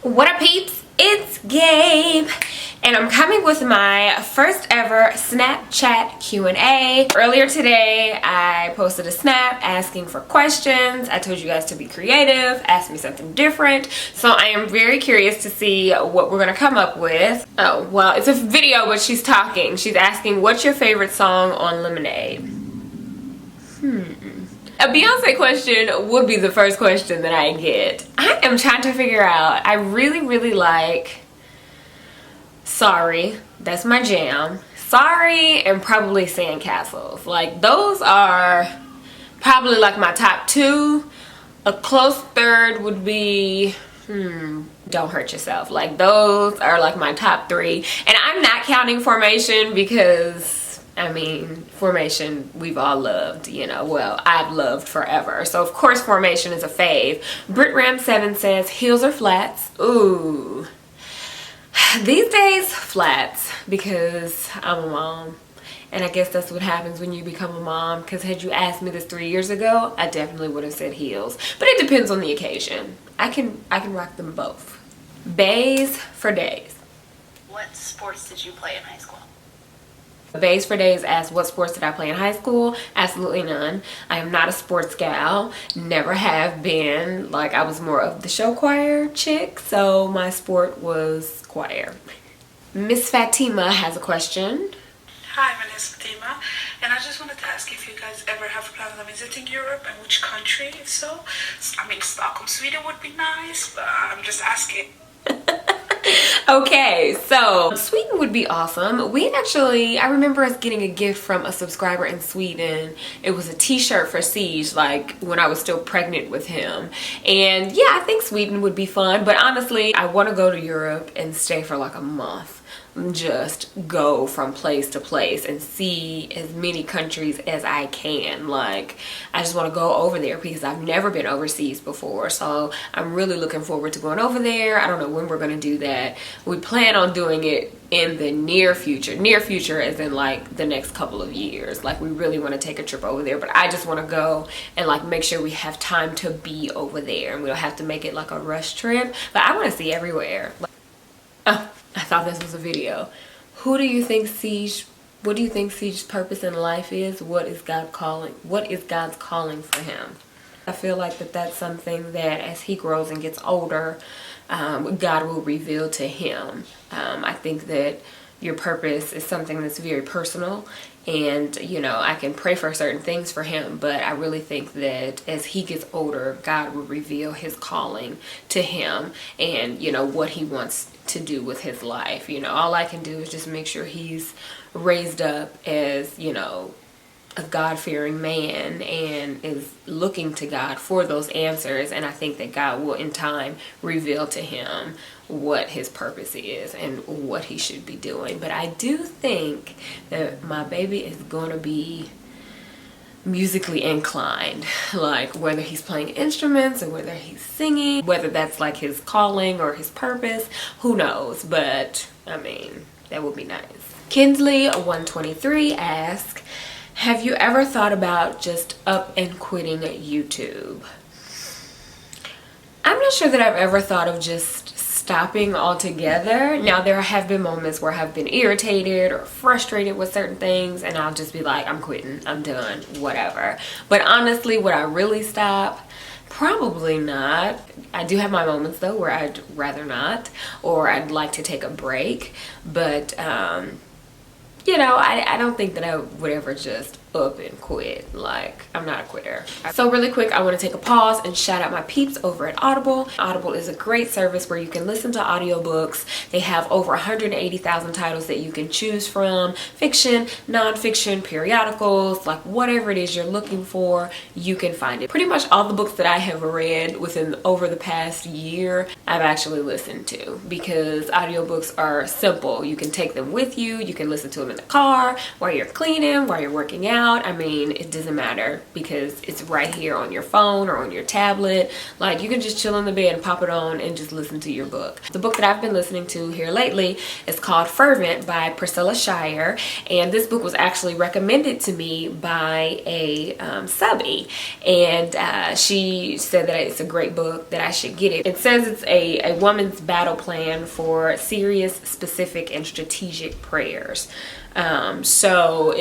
What up, peeps? It's Gabe, and I'm coming with my first ever Snapchat Q&A. Earlier today, I posted a snap asking for questions. I told you guys to be creative, ask me something different. So I am very curious to see what we're gonna come up with. Oh, well, it's a video, but she's talking. She's asking, what's your favorite song on Lemonade? A Beyonce question would be the first question that I get. I am trying to figure out. I really like Sorry. That's my jam. Sorry and probably Sandcastles. Like, those are probably like my top two. A close third would be Don't Hurt Yourself. Like, those are like my top three. And I'm not counting Formation because I mean, Formation, we've all loved, you know, well, I've loved forever. So, of course, Formation is a fave. Brit Ram 7 says, heels or flats? Ooh. These days, flats, because I'm a mom. And I guess that's what happens when you become a mom, because had you asked me this 3 years ago, I definitely would have said heels. But it depends on the occasion. I can rock them both. Bays for days. What sports did you play in high school? Bays for days asked, what sports did I play in high school? Absolutely none. I am not a sports gal. Never have been. Like, I was more of the show choir chick, so my sport was choir. Miss Fatima has a question. Hi, my name is Fatima, and I just wanted to ask if you guys ever have plans on visiting Europe and which country, if so. I mean, Stockholm, Sweden would be nice, but I'm just asking. Okay, so Sweden would be awesome. We actually, I remember us getting a gift from a subscriber in Sweden. It was a t-shirt for Siege, like when I was still pregnant with him. And yeah, I think Sweden would be fun, but honestly, I want to go to Europe and stay for like a month. Just go from place to place and see as many countries as I can. Like, I just want to go over there because I've never been overseas before, so I'm really looking forward to going over there. I don't know when we're going to do that. We plan on doing it in the near future as in like the next couple of years. Like, we really want to take a trip over there, but I just want to go and like make sure we have time to be over there and we don't have to make it like a rush trip. But I want to see everywhere. Oh, I thought this was a video. What do you think Siege's purpose in life is? What is God's calling for him? I feel like that's something that as he grows and gets older, God will reveal to him. I think that your purpose is something that's very personal, and you know, I can pray for certain things for him, but I really think that as he gets older, God will reveal his calling to him and, you know, what he wants to do with his life. You know, all I can do is just make sure he's raised up as, you know, a God-fearing man and is looking to God for those answers. And I think that God will in time reveal to him what his purpose is and what he should be doing. But I do think that my baby is going to be musically inclined, like whether he's playing instruments or whether he's singing, whether that's like his calling or his purpose, who knows. But I mean, that would be nice. Kinsley 123 asks, have you ever thought about just up and quitting YouTube? I'm not sure that I've ever thought of just stopping altogether. Now, there have been moments where I've been irritated or frustrated with certain things and I'll just be like, I'm quitting, I'm done, whatever. But honestly, would I really stop? Probably not. I do have my moments though where I'd rather not, or I'd like to take a break. But you know, I don't think that I would ever just up and quit. Like, I'm not a quitter. So really quick, I want to take a pause and shout out my peeps over at Audible. Audible is a great service where you can listen to audiobooks. They have over 180,000 titles that you can choose from. Fiction, nonfiction, periodicals, like whatever it is you're looking for, you can find it. Pretty much all the books that I have read over the past year, I've actually listened to, because audiobooks are simple. You can take them with you. You can listen to them in the car, while you're cleaning, while you're working out. out, I mean, it doesn't matter because it's right here on your phone or on your tablet. Like, you can just chill in the bed and pop it on and just listen to your book. The book that I've been listening to here lately is called Fervent by Priscilla Shirer, and this book was actually recommended to me by a subby, and she said that it's a great book, that I should get it. It says it's a woman's battle plan for serious, specific, and strategic prayers. So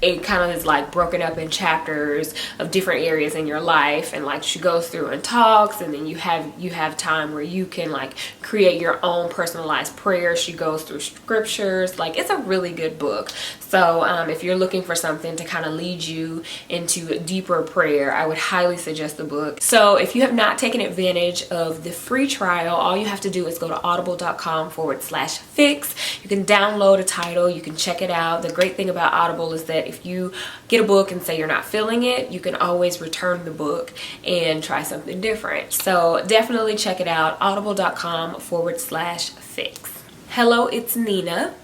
it kind of is like broken up in chapters of different areas in your life, and like she goes through and talks, and then you have time where you can like create your own personalized prayer. She goes through scriptures. Like, it's a really good book. So if you're looking for something to kind of lead you into deeper prayer, I would highly suggest the book. So if you have not taken advantage of the free trial, all you have to do is go to audible.com/fix. You can download a title, you can check it out. The great thing about Audible is that if you get a book and say you're not feeling it, you can always return the book and try something different. So definitely check it out, audible.com/fix. Hello, it's Nina.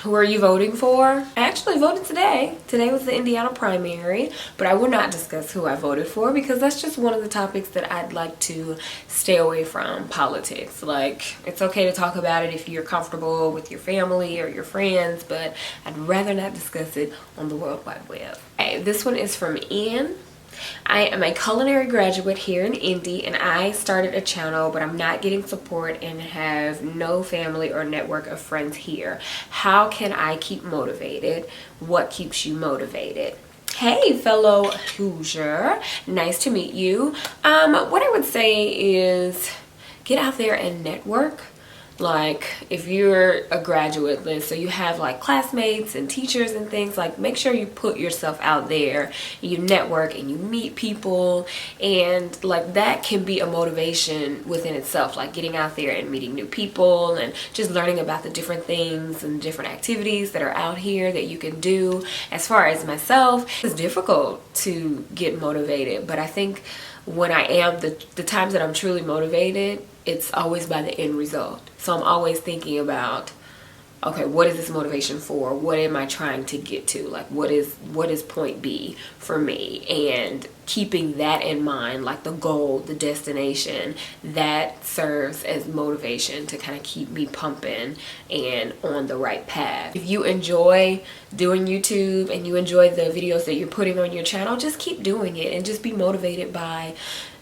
Who are you voting for? I actually voted today. Today was the Indiana primary, but I will not discuss who I voted for because that's just one of the topics that I'd like to stay away from, politics. Like, it's okay to talk about it if you're comfortable with your family or your friends, but I'd rather not discuss it on the World Wide Web. Okay, this one is from Ian. I am a culinary graduate here in Indy, and I started a channel, but I'm not getting support and have no family or network of friends here. How can I keep motivated? What keeps you motivated? Hey, fellow Hoosier, nice to meet you. What I would say is get out there and network. Like, if you're a graduate, so you have like classmates and teachers and things, like make sure you put yourself out there, you network and you meet people, and like that can be a motivation within itself, like getting out there and meeting new people and just learning about the different things and different activities that are out here that you can do. As far as myself, it's difficult to get motivated, but I think when I am, the times that I'm truly motivated, it's always by the end result. So I'm always thinking about, okay, what is this motivation for? What am I trying to get to? Like, what is point B for me? And keeping that in mind, like the goal, the destination, that serves as motivation to kind of keep me pumping and on the right path. If you enjoy doing YouTube and you enjoy the videos that you're putting on your channel, just keep doing it and just be motivated by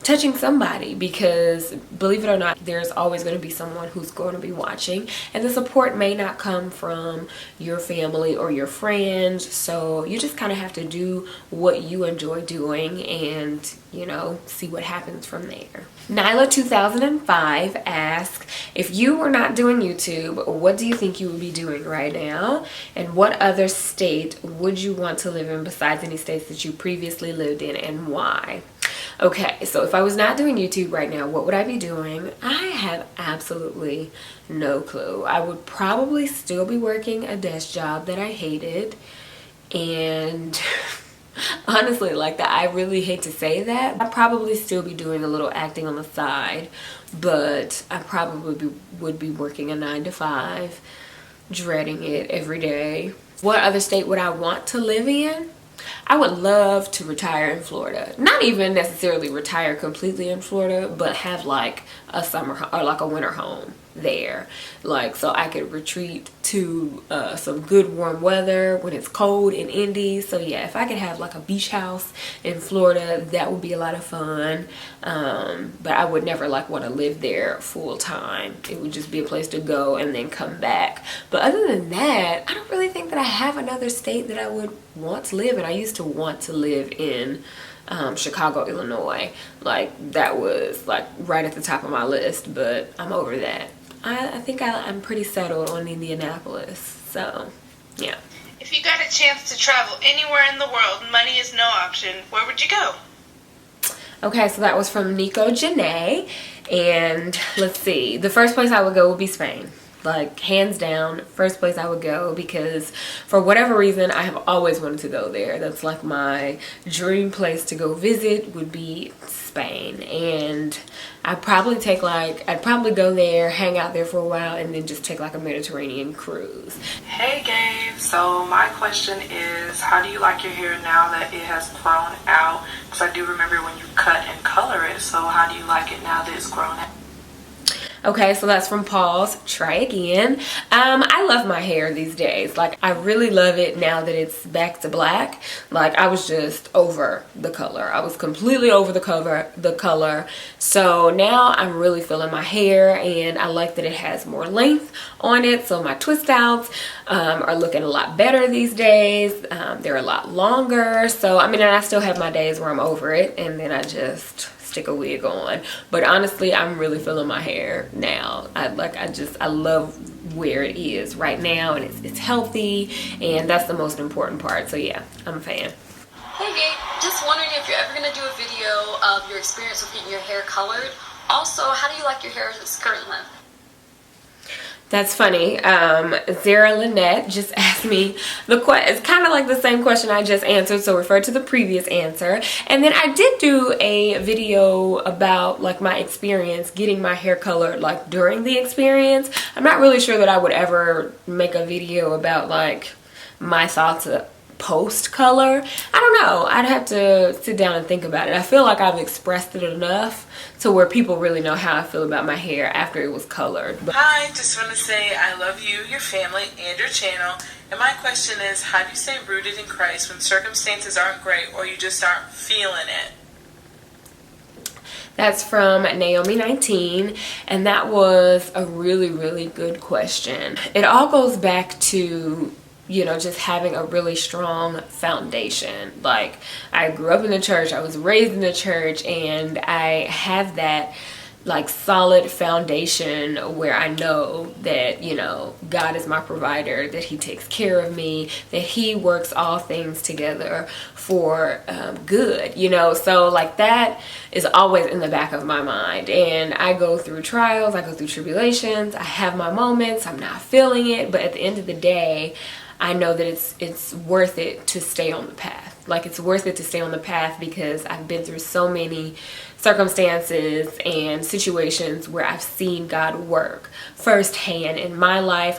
touching somebody, because believe it or not, there's always going to be someone who's going to be watching, and the support may not come from your family or your friends. So you just kind of have to do what you enjoy doing and, you know, see what happens from there. Nyla 2005 asks, if you were not doing YouTube, what do you think you would be doing right now? And what other state would you want to live in besides any states that you previously lived in, and why? Okay, so if I was not doing YouTube right now, what would I be doing? I have absolutely no clue. I would probably still be working a desk job that I hated, and honestly, like that, I really hate to say that. I'd probably still be doing a little acting on the side, but I probably would be working a 9-to-5, dreading it every day. What other state would I want to live in? I would love to retire in Florida. Not even necessarily retire completely in Florida, but have like a summer or like a winter home there, like so I could retreat to some good warm weather when it's cold in Indy. So yeah, if I could have like a beach house in Florida, that would be a lot of fun. But I would never like want to live there full time. It would just be a place to go and then come back. But other than that, I don't really think that I have another state that I would want to live in. I used to want to live in Chicago, Illinois. Like that was like right at the top of my list, but I'm over that. I think I'm pretty settled on Indianapolis, so yeah. If you got a chance to travel anywhere in the world, money is no option, where would you go? Okay, so that was from Nico Janae, and let's see. The first place I would go would be Spain. Like, hands down, first place I would go, because for whatever reason I have always wanted to go there. That's like my dream place to go visit, would be Spain. And I'd probably go there, hang out there for a while, and then just take like a Mediterranean cruise. Hey Gabe, so my question is, how do you like your hair now that it has grown out? Because I do remember when you cut and color it, so how do you like it now that it's grown out? Okay, so that's from Paul's Try Again. I love my hair these days. Like, I really love it now that it's back to black. Like, I was just over the color. I was completely over the color. So now I'm really feeling my hair, and I like that it has more length on it. So my twist outs are looking a lot better these days. They're a lot longer. So, I mean, and I still have my days where I'm over it, and then I just stick a wig on. But honestly, I'm really feeling my hair now. I love where it is right now, and it's healthy, and that's the most important part. So yeah, I'm a fan. Hey Gabe, just wondering if you're ever going to do a video of your experience with getting your hair colored. Also, how do you like your hair at its current length? That's funny. Zara Lynette just asked me it's kind of like the same question I just answered, so refer to the previous answer. And then I did do a video about like my experience getting my hair colored, like during the experience. I'm not really sure that I would ever make a video about like my thoughts post color. I don't know. I'd have to sit down and think about it. I feel like I've expressed it enough to where people really know how I feel about my hair after it was colored. Hi, just want to say I love you, your family, and your channel. And my question is, how do you stay rooted in Christ when circumstances aren't great or you just aren't feeling it? That's from Naomi19, and that was a really, really good question. It all goes back to, you know, just having a really strong foundation. Like, I grew up in the church, I was raised in the church, and I have that like solid foundation where I know that, you know, God is my provider, that he takes care of me, that he works all things together for good, you know. So like that is always in the back of my mind, and I go through trials, I go through tribulations, I have my moments, I'm not feeling it, but at the end of the day, I know that it's worth it to stay on the path. Like, it's worth it to stay on the path because I've been through so many circumstances and situations where I've seen God work firsthand in my life.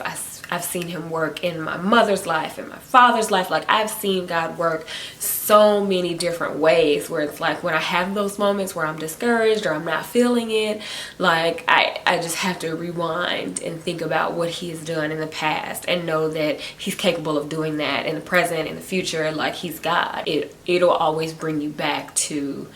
I've seen him work in my mother's life, in my father's life. Like, I've seen God work so many different ways where it's like when I have those moments where I'm discouraged or I'm not feeling it, like I just have to rewind and think about what he has done in the past and know that he's capable of doing that in the present, in the future. Like, he's God. It'll always bring you back to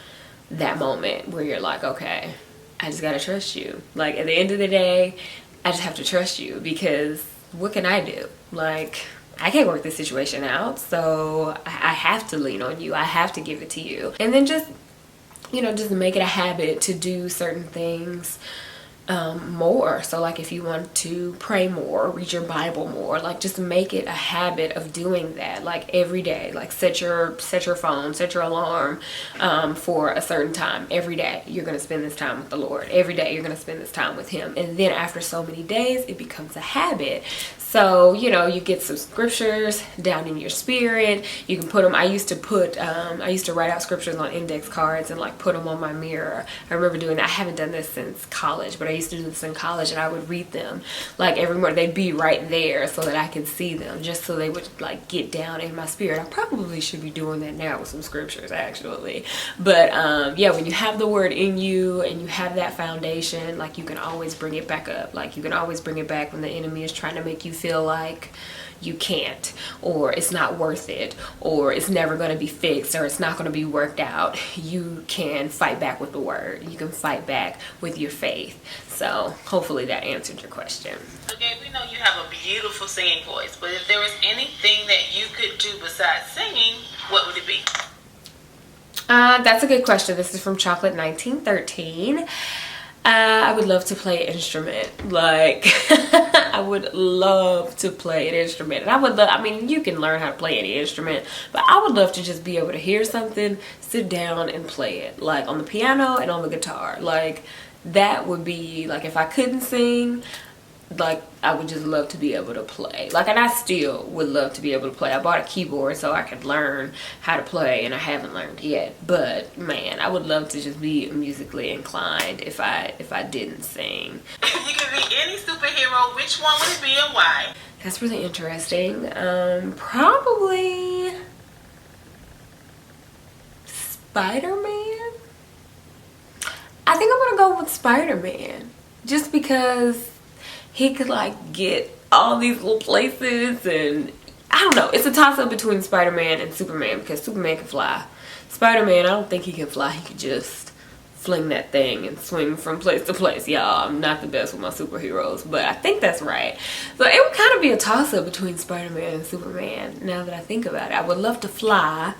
that moment where you're like, okay, I just gotta trust you. Like, at the end of the day, I just have to trust you, because what can I do? Like, I can't work this situation out, so I have to lean on you. I have to give it to you. And then just, you know, just make it a habit to do certain things more. So like, if you want to pray more, read your Bible more, like just make it a habit of doing that, like every day. Like set your phone, set your alarm for a certain time. Every day you're going to spend this time with the Lord. Every day you're going to spend this time with him. And then after so many days, it becomes a habit. So, you know, you get some scriptures down in your spirit. You can put them. I used to write out scriptures on index cards and like put them on my mirror. I remember doing that. I haven't done this since college, but I used to do this in college, and I would read them like every morning. They'd be right there so that I could see them, just so they would like get down in my spirit. I probably should be doing that now with some scriptures, actually. But yeah, when you have the word in you and you have that foundation, like you can always bring it back up. Like you can always bring it back when the enemy is trying to make you feel like you can't, or it's not worth it, or it's never going to be fixed, or it's not going to be worked out. You can fight back with the word. You can fight back with your faith. So hopefully that answered your question. Okay, we know you have a beautiful singing voice, but if there was anything that you could do besides singing, what would it be? That's a good question. This is from Chocolate1913. I would love to play an instrument. Like, I would love to play an instrument. And I mean, you can learn how to play any instrument, but I would love to just be able to hear something, sit down and play it, like on the piano and on the guitar. Like, that would be, like, if I couldn't sing, like I would just love to be able to play. Like, and I still would love to be able to play. I bought a keyboard so I could learn how to play, and I haven't learned yet. But man, I would love to just be musically inclined if I didn't sing. If you could be any superhero, which one would it be and why? That's really interesting. Probably Spider-Man. I think I'm gonna go with Spider-Man, just because he could like get all these little places, and I don't know, it's a toss-up between Spider-Man and Superman, because Superman can fly. Spider-Man, I don't think he can fly. He could just fling that thing and swing from place to place. Y'all, I'm not the best with my superheroes, but I think that's right. So it would kind of be a toss-up between Spider-Man and Superman, now that I think about it. I would love to fly,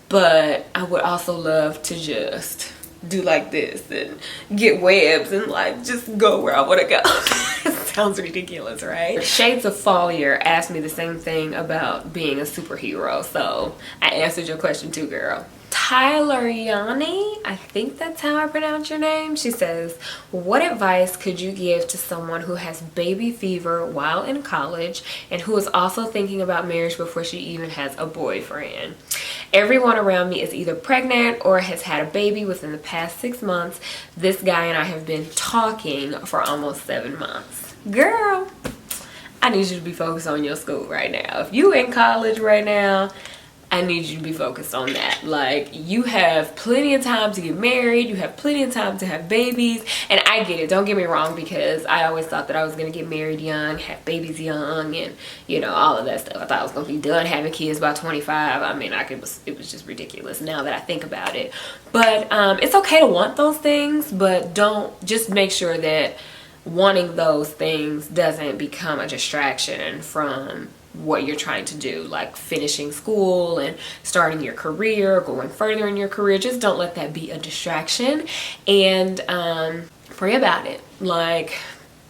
but I would also love to just do like this and get webs and like just go where I want to go. It sounds ridiculous, right? Shades of Follier asked me the same thing about being a superhero, so I answered your question too, girl. Tyler Yanni, I think that's how I pronounce your name. She says, what advice could you give to someone who has baby fever while in college and who is also thinking about marriage before she even has a boyfriend? Everyone around me is either pregnant or has had a baby within the past 6 months. This guy and I have been talking for almost 7 months. Girl, I need you to be focused on your school right now. If you in college right now, I need you to be focused on that. Like, you have plenty of time to get married, you have plenty of time to have babies, and I get it, don't get me wrong, because I always thought that I was gonna get married young, have babies young, and you know, all of that stuff. I thought I was gonna be done having kids by 25. I mean, it was just ridiculous now that I think about it. But it's okay to want those things, but just make sure that wanting those things doesn't become a distraction from what you're trying to do, like finishing school and starting your career, going further in your career. Just don't let that be a distraction, and pray about it. Like,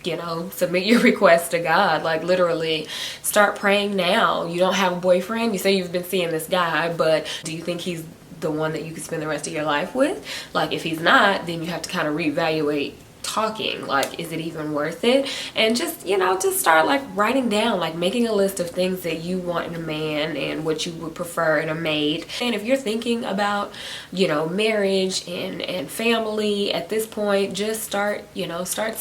you know, submit your request to God. Like, literally start praying now. You don't have a boyfriend, you say you've been seeing this guy, but do you think he's the one that you could spend the rest of your life with? Like, if he's not, then you have to kind of reevaluate talking. Like, is it even worth it? And just, you know, just start like writing down, like making a list of things that you want in a man and what you would prefer in a mate. And if you're thinking about, you know, marriage and family at this point, just start, you know, start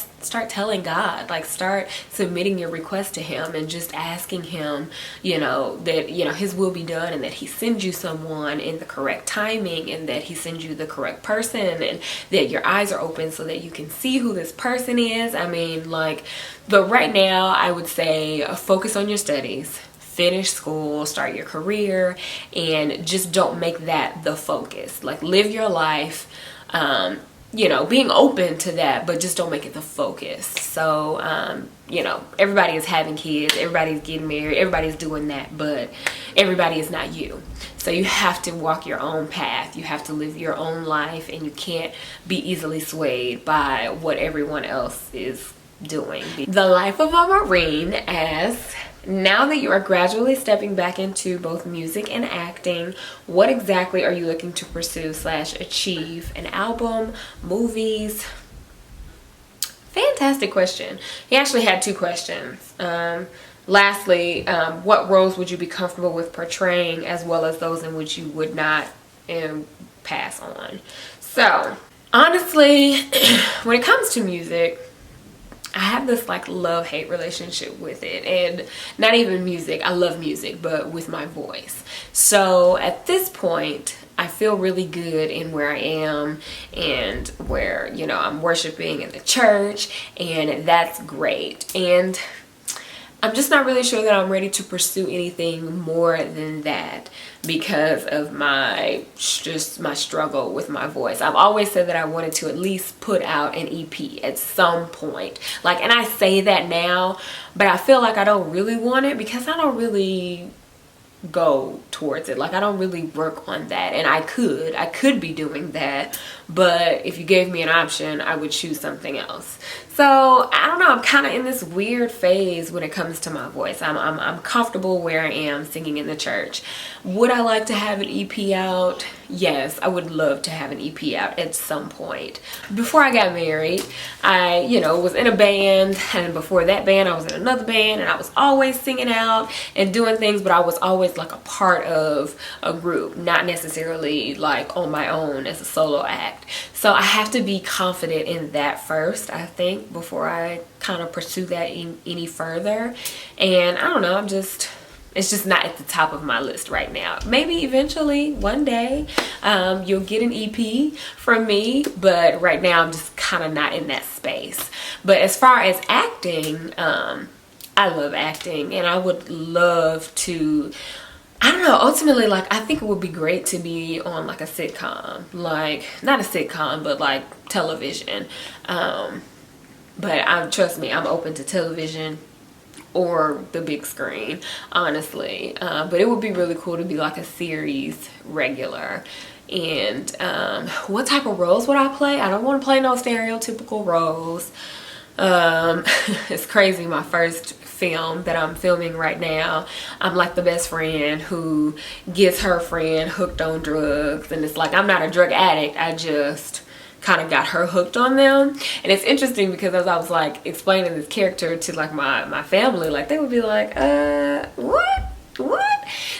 telling God, like start submitting your request to him and just asking him, you know, that, you know, his will be done, and that he sends you someone in the correct timing, and that he sends you the correct person, and that your eyes are open so that you can see who this person is. I mean, like, but right now I would say focus on your studies, finish school, start your career, and just don't make that the focus. Like, live your life, you know, being open to that, but just don't make it the focus. So you know, everybody is having kids, everybody's getting married, everybody's doing that, but everybody is not you. So you have to walk your own path, you have to live your own life, and you can't be easily swayed by what everyone else is doing. The Life of a Marine asks, now that you are gradually stepping back into both music and acting, what exactly are you looking to pursue / achieve? An album, movies? Fantastic question. He actually had 2 questions. Lastly, what roles would you be comfortable with portraying, as well as those in which you would not pass on? So honestly, when it comes to music, I have this like love-hate relationship with it. And not even music, I love music, but with my voice. So at this point, I feel really good in where I am and where, you know, I'm worshiping in the church, and that's great. And I'm just not really sure that I'm ready to pursue anything more than that because of my struggle with my voice. I've always said that I wanted to at least put out an EP at some point. Like, and I say that now, but I feel like I don't really want it because I don't really go towards it. Like, I don't really work on that, and I could be doing that, but if you gave me an option, I would choose something else. So I don't know, I'm kind of in this weird phase when it comes to my voice. I'm comfortable where I am singing in the church. Would I like to have an EP out? yes, I would love to have an EP out at some point. Before I got married, I, you know, was in a band, and before that band I was in another band, and I was always singing out and doing things, but I was always like a part of a group, not necessarily like on my own as a solo act. So I have to be confident in that first, I think, before I kind of pursue that any further. And I don't know, it's just not at the top of my list right now. Maybe eventually, one day, you'll get an EP from me, but right now I'm just kind of not in that space. But as far as acting, I love acting, and I would love to, I don't know, ultimately, like, I think it would be great to be on like a sitcom, like, not a sitcom, but like television. But trust me, I'm open to television or the big screen, honestly. But it would be really cool to be like a series regular. And what type of roles would I play? I don't want to play no stereotypical roles. It's crazy, my first film that I'm filming right now, I'm like the best friend who gets her friend hooked on drugs, and it's like, I'm not a drug addict, I just kind of got her hooked on them. And it's interesting because as I was like explaining this character to like my family, like they would be like, what?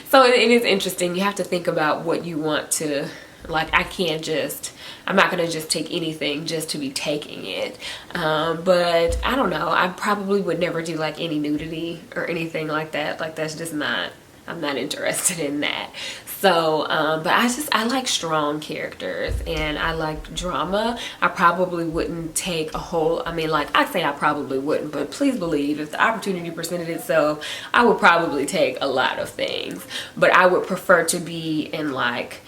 So it is interesting. You have to think about what you want to, like, I'm not gonna just take anything just to be taking it. But I don't know, I probably would never do like any nudity or anything like that. Like, that's just not, I'm not interested in that. So, but I like strong characters, and I like drama. I probably wouldn't take a whole, I mean, like, I say I probably wouldn't, but please believe if the opportunity presented itself, I would probably take a lot of things. But I would prefer to be in like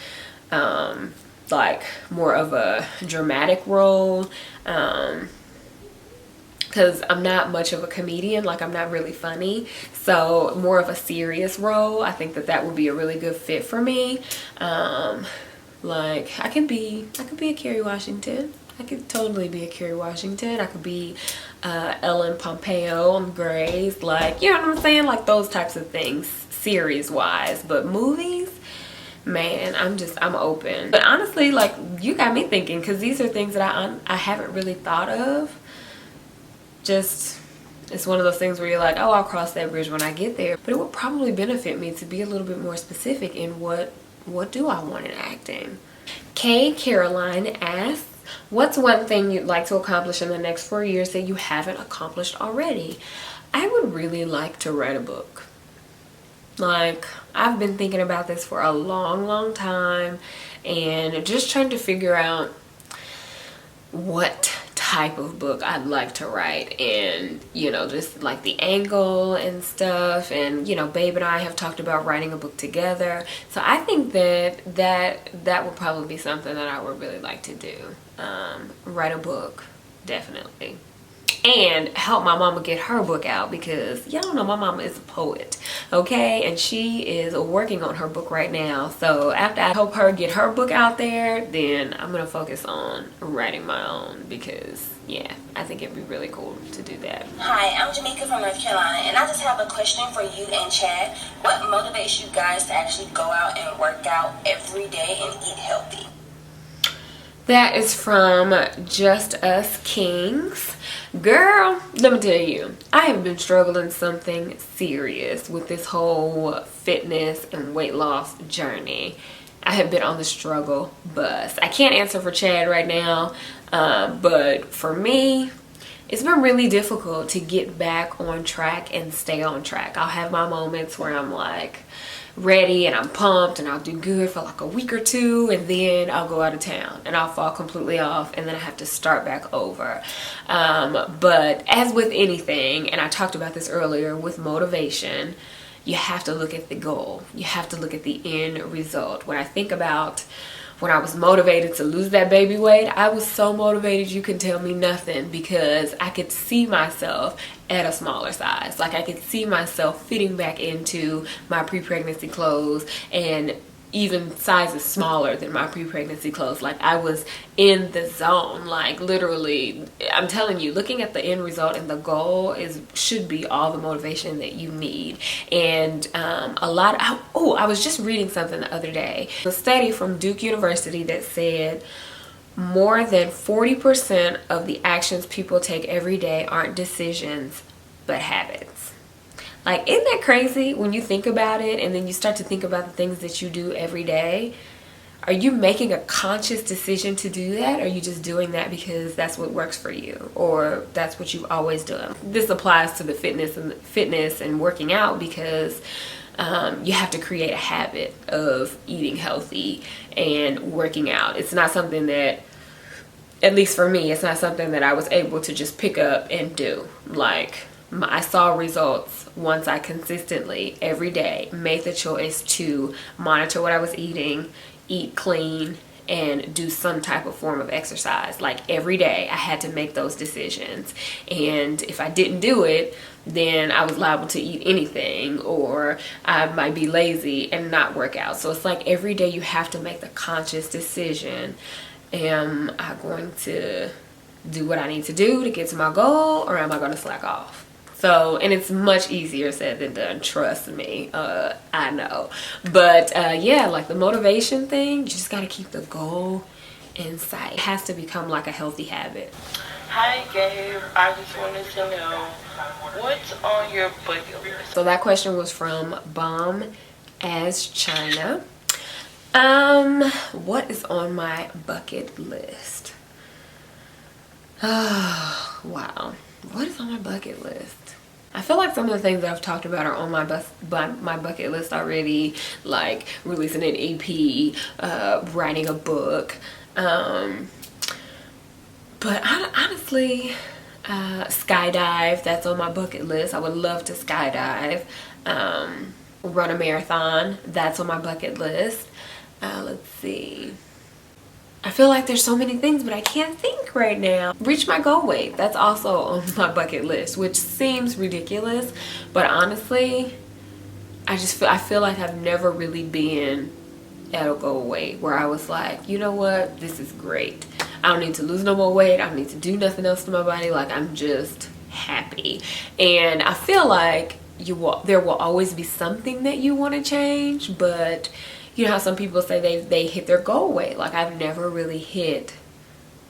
more of a dramatic role, because I'm not much of a comedian, like I'm not really funny. So more of a serious role, I think that would be a really good fit for me. Like I could be a Kerry Washington. I could totally be a Kerry Washington. I could be Ellen Pompeo on Grey's, like, you know what I'm saying? Like those types of things, series wise. But movies, man, I'm open. But honestly, like, you got me thinking, because these are things that I haven't really thought of. Just, it's one of those things where you're like, oh, I'll cross that bridge when I get there. But it would probably benefit me to be a little bit more specific in what do I want in acting. Kay Caroline asks, what's one thing you'd like to accomplish in the next 4 years that you haven't accomplished already? I would really like to write a book. Like, I've been thinking about this for a long time, and just trying to figure out what type of book I'd like to write, and, you know, just like the angle and stuff. And, you know, Babe and I have talked about writing a book together, so I think that would probably be something that I would really like to do. Write a book, definitely. And help my mama get her book out, because y'all know my mama is a poet, okay? And she is working on her book right now. So after I help her get her book out there, then I'm gonna focus on writing my own, because yeah, I think it'd be really cool to do that. Hi, I'm Jamaica from North Carolina, and I just have a question for you and Chad. What motivates you guys to actually go out and work out every day and eat healthy? That is from Just Us Kings. Girl, let me tell you, I have been struggling something serious with this whole fitness and weight loss journey. I have been on the struggle bus. I can't answer for Chad right now, but for me, it's been really difficult to get back on track and stay on track. I'll have my moments where I'm like ready and I'm pumped and I'll do good for like a week or two, and then I'll go out of town and I'll fall completely off, and then I have to start back over. But as with anything, and I talked about this earlier with motivation, you have to look at the goal. You have to look at the end result. When I think about when I was motivated to lose that baby weight, I was so motivated you can tell me nothing, because I could see myself at a smaller size. Like, I could see myself fitting back into my pre-pregnancy clothes and even sizes smaller than my pre-pregnancy clothes. Like, I was in the zone, like literally. I'm telling you, looking at the end result and the goal should be all the motivation that you need. And I was just reading something the other day, a study from Duke University that said more than 40% of the actions people take every day aren't decisions but habits. Like, isn't that crazy when you think about it, and then you start to think about the things that you do every day? Are you making a conscious decision to do that? Or are you just doing that because that's what works for you, or that's what you've always done? This applies to the fitness and working out, because you have to create a habit of eating healthy and working out. It's not something that, at least for me, it's not something that I was able to just pick up and do. Like, I saw results once I consistently every day made the choice to monitor what I was eating, eat clean, and do some type of form of exercise. Like, every day I had to make those decisions. And if I didn't do it, then I was liable to eat anything, or I might be lazy and not work out. So it's like every day you have to make the conscious decision. Am I going to do what I need to do to get to my goal, or am I going to slack off? So, and it's much easier said than done, trust me. I know. But yeah, like the motivation thing, you just got to keep the goal in sight. It has to become like a healthy habit. Hi Gabe, I just wanted to know, what's on your bucket list? So that question was from Bomb as China. What is on my bucket list? Oh, wow. What is on my bucket list? I feel like some of the things that I've talked about are on my bucket list already, like releasing an EP, writing a book. But honestly, skydive, that's on my bucket list. I would love to skydive. Run a marathon, that's on my bucket list. Let's see. I feel like there's so many things, but I can't think right now. Reach my goal weight, that's also on my bucket list, which seems ridiculous, but honestly, I feel like I've never really been at a goal weight where I was like, you know what, this is great. I don't need to lose no more weight. I don't need to do nothing else to my body. Like, I'm just happy. And I feel like there will always be something that you want to change, but you know how some people say they hit their goal weight. Like, I've never really hit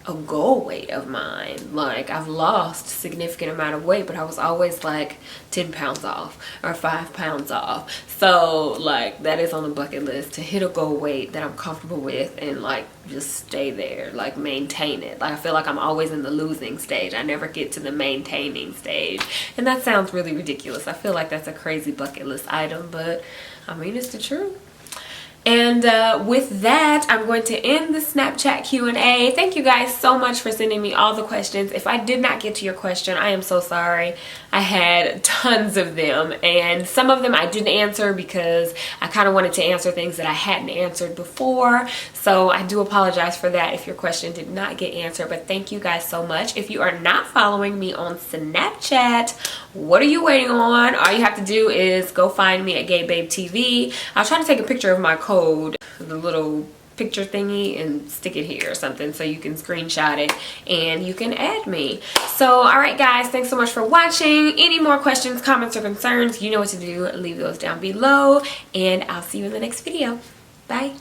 a goal weight of mine. Like, I've lost a significant amount of weight, but I was always like 10 pounds off or 5 pounds off. So like, that is on the bucket list, to hit a goal weight that I'm comfortable with and like just stay there, like maintain it. Like, I feel like I'm always in the losing stage. I never get to the maintaining stage, and that sounds really ridiculous. I feel like that's a crazy bucket list item, but I mean, it's the truth. And with that, I'm going to end the Snapchat Q&A. Thank you guys so much for sending me all the questions. If I did not get to your question, I am so sorry. I had tons of them, and some of them I didn't answer because I kind of wanted to answer things that I hadn't answered before. So I do apologize for that if your question did not get answered, but thank you guys so much. If you are not following me on Snapchat, what are you waiting on? All you have to do is go find me at GabeBabeTV. I'll try to take a picture of my code, the little picture thingy, and stick it here or something so you can screenshot it and you can add me. So alright guys, thanks so much for watching. Any more questions, comments, or concerns, you know what to do. Leave those down below, and I'll see you in the next video. Bye.